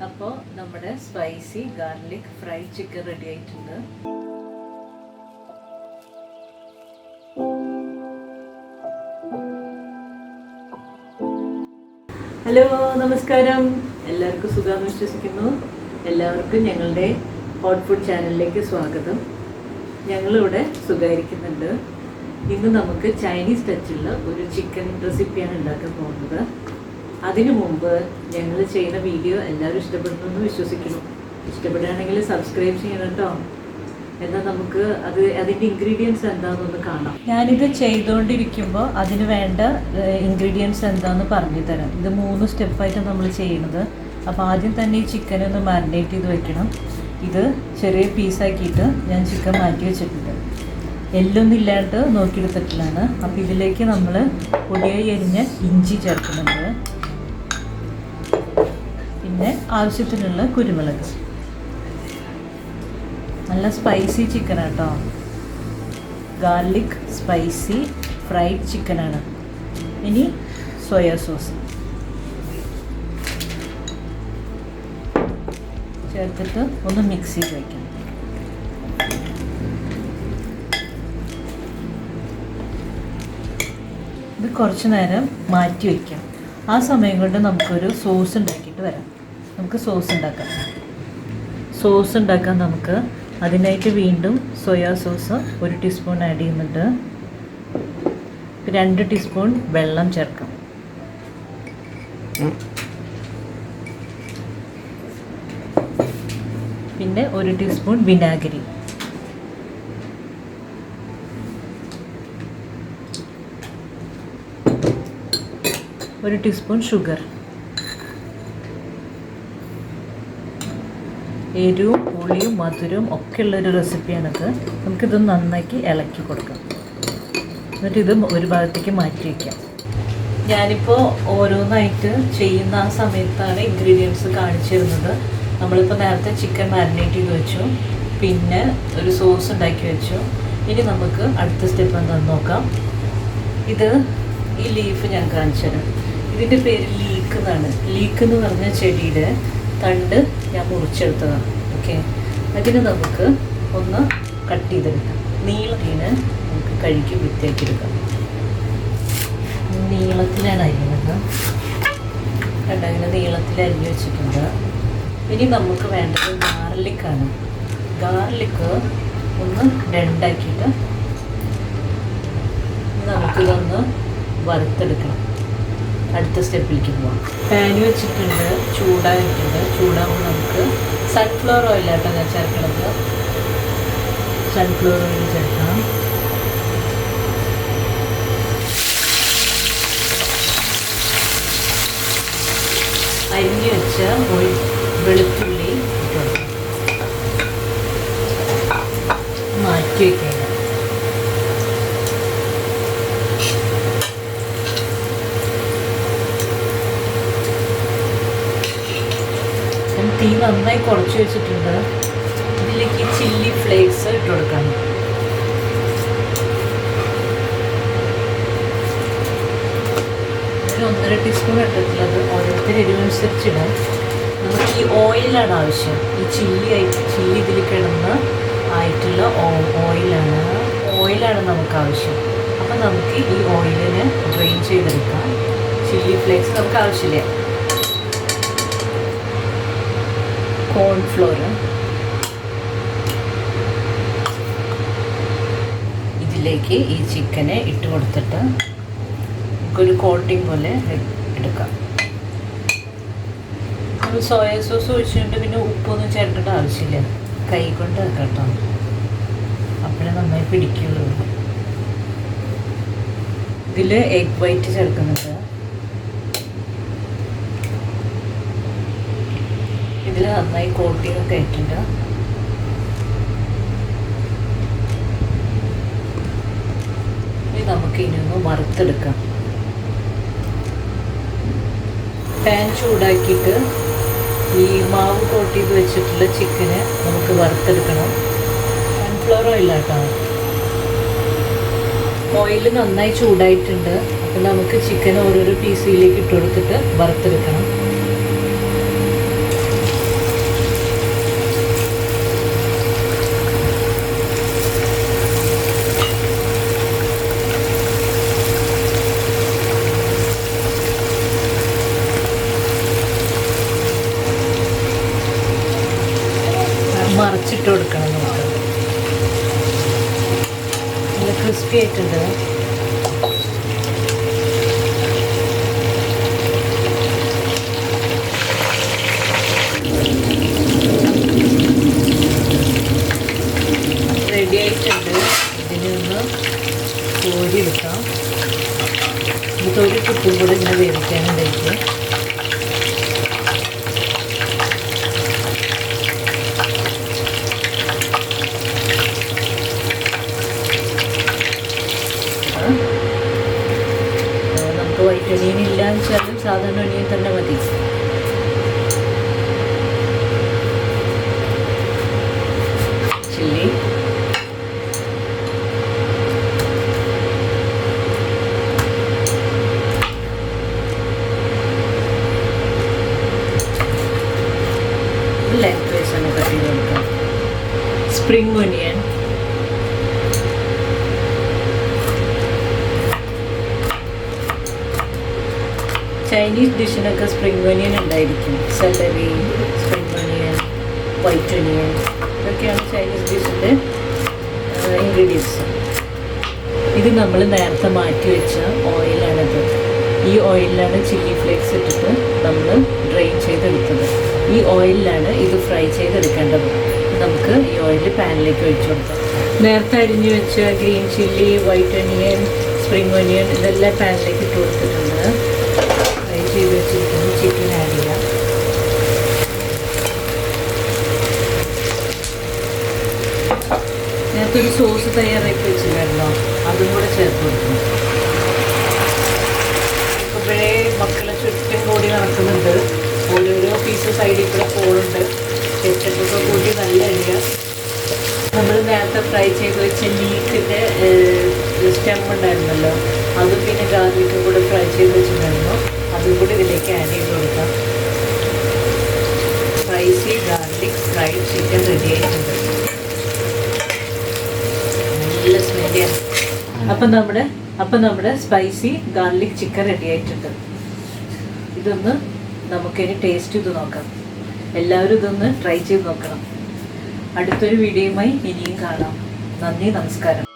അപ്പോൾ നമ്മുടെ spicy garlic fried chicken ready ആയിട്ടുണ്ട്. ഹലോ, നമസ്കാരം. എല്ലാവർക്കും സുഖമാണെന്ന് വിശ്വസിക്കുന്നു. എല്ലാവർക്കും ഞങ്ങളുടെ ഹോട്ട് ഫുഡ് ചാനലിലേക്ക് സ്വാഗതം. ഞങ്ങളിവിടെ സുഖമായിരിക്കുന്നുണ്ട്. ഇന്ന് നമുക്ക് ചൈനീസ് ടച്ചുള്ള ഒരു ചിക്കൻ റെസിപ്പിയാണ് ഉണ്ടാക്കാൻ പോകുന്നത്. അതിനു മുമ്പ് ഞങ്ങൾ ചെയ്യുന്ന വീഡിയോ എല്ലാവരും ഇഷ്ടപ്പെടുന്നു വിശ്വസിക്കുന്നു. ഇഷ്ടപ്പെടുകയാണെങ്കിൽ സബ്സ്ക്രൈബ് ചെയ്യണം കേട്ടോ. എന്നാൽ നമുക്ക് അതിൻ്റെ ഇൻഗ്രീഡിയൻസ് എന്താണെന്നൊന്ന് കാണാം. ഞാനിത് ചെയ്തുകൊണ്ടിരിക്കുമ്പോൾ അതിന് വേണ്ട ഇൻഗ്രീഡിയൻസ് എന്താണെന്ന് പറഞ്ഞു തരാം. ഇത് 3 സ്റ്റെപ്പായിട്ടാണ് നമ്മൾ ചെയ്യുന്നത്. അപ്പോൾ ആദ്യം തന്നെ ഈ ചിക്കൻ ഒന്ന് മാരിനേറ്റ് ചെയ്ത് വെക്കണം. ഇത് ചെറിയ പീസാക്കിയിട്ട് ഞാൻ ചിക്കൻ മാറ്റി വെച്ചിട്ടുണ്ട്. എല്ലൊന്നും ഇല്ലാണ്ട് നോക്കിയെടുത്തിട്ടുള്ളതാണ്. അപ്പോൾ ഇതിലേക്ക് നമ്മൾ പൊടിയായി അരിഞ്ഞ ഇഞ്ചി ചേർക്കുന്നുണ്ട്. പിന്നെ ആവശ്യത്തിനുള്ള കുരുമുളക്. നല്ല സ്പൈസി ചിക്കനാണ് കേട്ടോ. ഗാർലിക് സ്പൈസി ഫ്രൈഡ് ചിക്കനാണ്. ഇനി സോയാ സോസ് ചേർത്തിട്ട് ഒന്ന് മിക്സ് ചെയ്ത് വയ്ക്കാം. ഇത് കുറച്ച് നേരം മാറ്റി വയ്ക്കാം. ആ സമയം കൊണ്ട് നമുക്കൊരു സോസ് ഉണ്ടാക്കിയിട്ട് വരാം. നമുക്ക് സോസ് ഉണ്ടാക്കാൻ നമുക്ക് അതിനായിട്ട് വീണ്ടും സോയാ സോസ് 1 ടീസ്പൂൺ ആഡ് ചെയ്യുന്നുണ്ട്. 2 ടീസ്പൂൺ വെള്ളം ചേർക്കാം. പിന്നെ 1 ടീസ്പൂൺ വിനാഗിരി. ഒരു ടീസ്പൂൺ ഷുഗർ. എരിവും പുളിയും മധുരവും ഒക്കെ ഉള്ളൊരു റെസിപ്പിയാണിത്. നമുക്കിത് നന്നാക്കി ഇളക്കി കൊടുക്കാം. എന്നിട്ട് ഇത് ഒരു ഭാഗത്തേക്ക് മാറ്റി വയ്ക്കാം. ഞാനിപ്പോൾ ഓരോന്നായിട്ട് ചെയ്യുന്ന ആ സമയത്താണ് ഇൻഗ്രീഡിയൻസ് കാണിച്ചിരുന്നത്. നമ്മളിപ്പോൾ നേരത്തെ ചിക്കൻ മാരിനേറ്റ് ചെയ്ത് വെച്ചു, പിന്നെ ഒരു സോസ് ഉണ്ടാക്കി വെച്ചു. ഇനി നമുക്ക് അടുത്ത സ്റ്റെപ്പ് എന്താണെന്ന് നോക്കാം. ഇത് ഈ ലീഫ് ഞാൻ കാണിച്ചു തരാം. ഇതിൻ്റെ പേര് ലീക്ക് എന്നാണ്. ലീക്ക് എന്ന് പറഞ്ഞ ചെടിയുടെ തണ്ട് ഞാൻ മുറിച്ചെടുത്തതാണ്. ഓക്കെ, അതിന് നമുക്ക് ഒന്ന് കട്ട് ചെയ്തെടുക്കാം. നീളത്തിന് നമുക്ക് കഴുകി വൃത്തിയാക്കിയെടുക്കാം. നീളത്തിലാണ് അരിയുന്നത്. കണ്ട, അങ്ങനെ നീളത്തിൽ അരിഞ്ഞ് വെച്ചിട്ടുണ്ട്. ഇനി നമുക്ക് വേണ്ടത് ഗാർലിക്കാണ്. ഗാർലിക്ക് ഒന്ന് രണ്ടാക്കിയിട്ട് നമുക്കിതൊന്ന് വറുത്തെടുക്കണം. അടുത്ത സ്റ്റെപ്പിലേക്ക് പോവാം. പാൻ വെച്ചിട്ടുണ്ട്, ചൂടായിട്ടുണ്ട്. ചൂടാകുമ്പോൾ നമുക്ക് സൺഫ്ലവർ ഓയിലാട്ടോ ഞാൻ ചേർക്കുന്നത്. സൺഫ്ലവർ ഓയിൽ ചേർക്കാം. അരിഞ്ഞ് വെച്ച വെളുത്തുള്ളി മാറ്റി വയ്ക്കണം. തീ നന്നായി കുറച്ച് വെച്ചിട്ടുണ്ട്. ഇതിലേക്ക് ചില്ലി ഫ്ലേക്സ് ഇട്ട് കൊടുക്കാം. ഒരു 1.5 ടീസ്പൂൺ ഇട്ടിട്ടുള്ളത്. ഓരോരുത്തർ എരിവനുസരിച്ചിടാം. നമുക്ക് ഈ ഓയിലാണ് ആവശ്യം. ഈ ചില്ലി ഇതിൽ കിടന്ന് ആയിട്ടുള്ള ഓയിലാണ് നമുക്ക് ആവശ്യം. അപ്പം നമുക്ക് ഈ ഓയിലിനെ ഡ്രെയിൻ ചെയ്തെടുക്കാം. ചില്ലി ഫ്ലേക്സ് നമുക്ക് ആവശ്യമില്ല. കോൺഫ്ലോർ ഇതിലേക്ക് ഈ ചിക്കനെ ഇട്ട് കൊടുത്തിട്ട് നമുക്കൊരു കോട്ടിങ് പോലെ എടുക്കാം. നമ്മൾ സോയ സോസ് ഒഴിച്ചിട്ട് പിന്നെ ഉപ്പൊന്നും ചേർക്കേണ്ട ആവശ്യമില്ല. കൈ കൊണ്ട് കേട്ടോ, അപ്പോഴേ നന്നായി പിടിക്കുള്ളൂ. ഇതിൽ എഗ് വൈറ്റ് ചേർക്കുന്നുണ്ട്. ഇതിൽ നന്നായി കോട്ടിങ് ഒക്കെ ആയിട്ടുണ്ട്. ഇനി നമുക്ക് ഇനിയൊന്ന് വറുത്തെടുക്കാം. പാൻ ചൂടാക്കിയിട്ട് ഈ മാവ് കോട്ട് ചെയ്ത് വെച്ചിട്ടുള്ള ചിക്കന് നമുക്ക് വറുത്തെടുക്കണം. സൺഫ്ലവർ ഓയിലാട്ടോ. ഓയിൽ നന്നായി ചൂടായിട്ടുണ്ട്. അപ്പോൾ നമുക്ക് ചിക്കൻ ഓരോരോ പീസിലേക്ക് ഇട്ട് കൊടുത്തിട്ട് വറുത്തെടുക്കണം. ഇട്ട് കൊടുക്കണം നമുക്ക്. നല്ല ക്രിസ്പി ആയിട്ടുണ്ട്. റെഡി ആയിട്ടുണ്ട്. ഇതിനൊന്ന് കോരി എടുക്കാം. എന്നിട്ട് ഒരു കുത്തും കൂടെ ഇങ്ങനെ വേവിക്കാനുണ്ടായിട്ട് നമുക്ക് വൈറ്റ് ഒനിയൻ ഇല്ലാന്ന് വെച്ചാലും സാധാരണ ഒനിയൻ തന്നെ മതി. ചില്ലി, ലെഗ് പീസ് ഒന്ന് കട്ട് ചെയ്ത് കൊടുക്കാം. സ്പ്രിംഗ് ഒനിയൻ, ചൈനീസ് ഡിഷിനൊക്കെ സ്പ്രിംഗ് ഒനിയൻ ഉണ്ടായിരിക്കും. Celery, spring onion, white onion, ഇതൊക്കെയാണ് ചൈനീസ് ഡിഷിൻ്റെ ഇൻഗ്രീഡിയൻസ്. ഇത് നമ്മൾ നേരത്തെ മാറ്റി വെച്ച ഓയിലാണിത്. ഈ ഓയിലിലാണ് ചില്ലി ഫ്ലേക്സ് ഇട്ടിട്ട് നമ്മൾ ഡ്രെയിൻ ചെയ്തെടുത്തത്. ഈ ഓയിലിലാണ് ഇത് ഫ്രൈ ചെയ്തെടുക്കേണ്ടത്. നമുക്ക് ഈ ഓയിൽ പാനിലേക്ക് ഒഴിച്ചു കൊടുക്കാം. നേരത്തെ അരിഞ്ഞു വെച്ച green chilli, white onion, spring onion ഇതെല്ലാം പാനിലേക്ക് ഇട്ട് കൊടുത്തിട്ടുണ്ട്. ഫ്രൈ ചെയ്ത് വെച്ചിരിക്കുന്നു. ചിക്കൻ ആഡ് ചെയ്യാം. നേരത്തെ ഒരു സോസ് തയ്യാറാക്കി വെച്ചിട്ടുണ്ടല്ലോ, അതും കൂടെ ചേർത്ത് കൊടുക്കും. ഇപ്പോഴേ മക്കളെ ചുറ്റും കൂടി നടക്കുന്നുണ്ട്. ഓരോരോ പീസ് സൈഡിൽ കൂടെ പോകുന്നുണ്ട്. കെച്ചപ്പൊക്കെ കൂട്ടി നല്ല അരിയ. നമ്മൾ നേരത്തെ ഫ്രൈ ചെയ്ത് വെച്ച ലീക്കിൻ്റെ സ്റ്റെം ഉണ്ടായിരുന്നല്ലോ, അതും പിന്നെ ഗാർലിക്കും കൂടെ ഫ്രൈ ചെയ്ത് വെച്ചിട്ടുണ്ടായിരുന്നു. അതും കൂടി ഇതിലേക്ക് ആഡ് ചെയ്ത് കൊടുക്കാം. Spicy garlic fried chicken ready ആയിട്ടുണ്ട്. നല്ല സ്മെല്ലാണ്. അപ്പം നമ്മുടെ സ്പൈസി ഗാർലിക് ചിക്കൻ റെഡി ആയിട്ടുണ്ട്. ഇതൊന്ന് നമുക്കിനി ടേസ്റ്റ് ചെയ്ത് നോക്കാം. എല്ലാവരും ഇതൊന്ന് ട്രൈ ചെയ്ത് നോക്കണം. അടുത്തൊരു വീഡിയോയുമായി ഇനിയും കാണാം. നന്ദി, നമസ്കാരം.